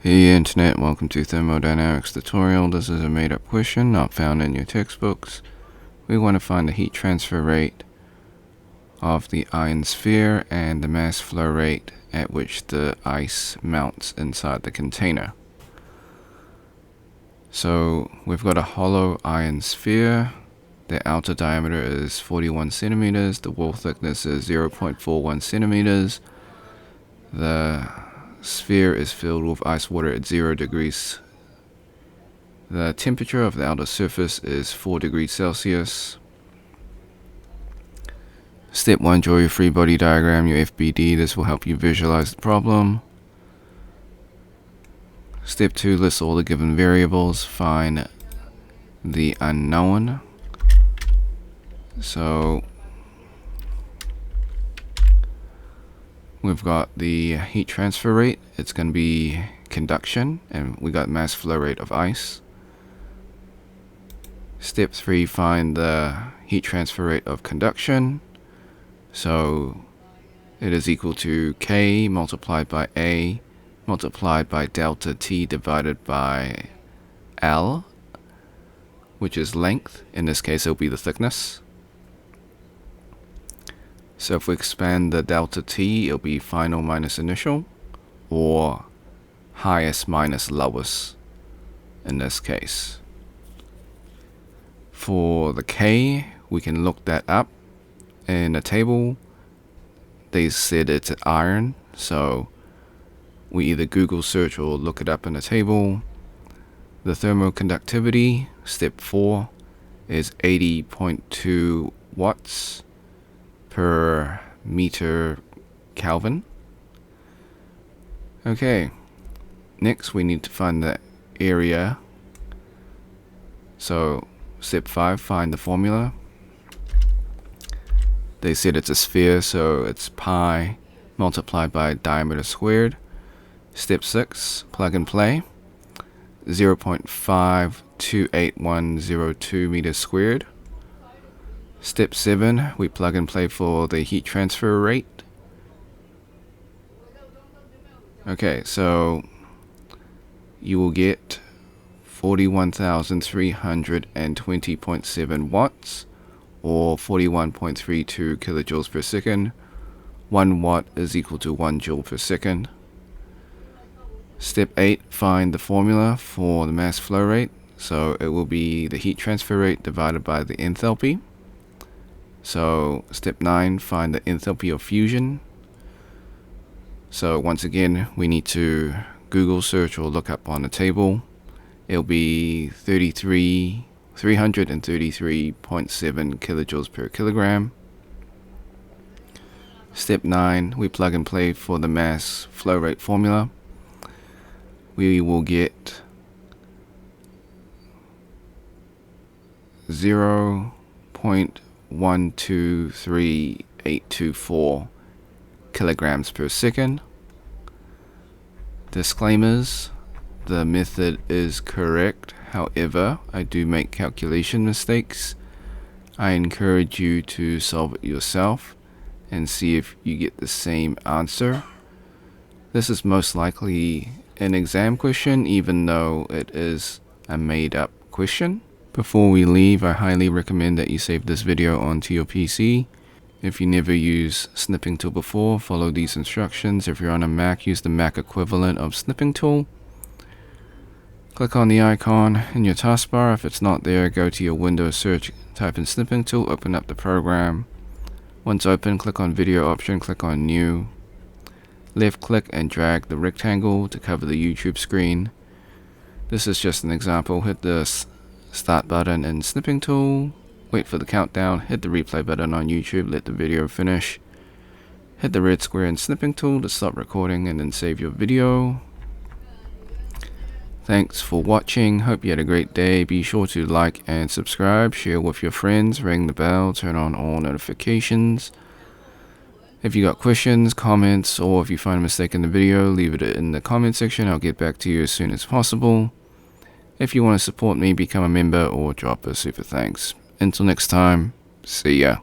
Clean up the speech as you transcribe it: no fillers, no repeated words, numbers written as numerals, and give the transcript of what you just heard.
Hey Internet, welcome to Thermodynamics tutorial. This is a made-up question not found in your textbooks. We want to find the heat transfer rate of the iron sphere and the mass flow rate at which the ice melts inside the container. So we've got a hollow iron sphere. The outer diameter is 41 centimeters. The wall thickness is 0.41 centimeters. The sphere is filled with ice water at 0 degrees. The temperature of the outer surface is 4 degrees Celsius. Step 1, draw your free body diagram, your FBD. This will help you visualize the problem. Step 2, list all the given variables. Find the unknown. So we've got the heat transfer rate. It's going to be conduction, and we got mass flow rate of ice. Step 3, find the heat transfer rate of conduction. So it is equal to K multiplied by A multiplied by delta T divided by L, which is length. In this case, it'll be the thickness. So if we expand the delta T, it'll be final minus initial, or highest minus lowest in this case. For the K, we can look that up in a table. They said it's iron, so we either Google search or look it up in a table. The thermoconductivity, step 4, is 80.2 watts per meter Kelvin. Okay, next we need to find the area. So step 5, find the formula. They said it's a sphere, so it's pi multiplied by diameter squared. Step 6, plug and play. 0.528102 meters squared. Step 7, we plug and play for the heat transfer rate. Okay, so you will get 41,320.7 watts, or 41.32 kilojoules per second. 1 watt is equal to 1 joule per second. Step 8, find the formula for the mass flow rate. So it will be the heat transfer rate divided by the enthalpy. So step 9, find the enthalpy of fusion. So once again, we need to Google search or look up on the table. It'll be 333.7 kilojoules per kilogram. Step 9, we plug and play for the mass flow rate formula. We will get 0.123824 kilograms per second. Disclaimers: the method is correct, however, I do make calculation mistakes. I encourage you to solve it yourself and see if you get the same answer. This is most likely an exam question, even though it is a made-up question. Before we leave, I highly recommend that you save this video onto your PC. If you never used snipping tool before, follow these instructions. If you're on a Mac, use the Mac equivalent of snipping tool. Click on the icon in your taskbar. If it's not there, go to your Windows search, type in snipping tool, open up the program. Once open, click on video option, click on new. Left click and drag the rectangle to cover the YouTube screen. This is just an example. Hit the start button in snipping tool, wait for the countdown, hit the replay button on YouTube, let the video finish. Hit the red square in snipping tool to stop recording and then save your video. Thanks for watching. Hope you had a great day. Be sure to like and subscribe, share with your friends, ring the bell, turn on all notifications. If you got questions, comments, or if you find a mistake in the video, leave it in the comment section. I'll get back to you as soon as possible. If you want to support me, become a member or drop a super thanks. Until next time, see ya.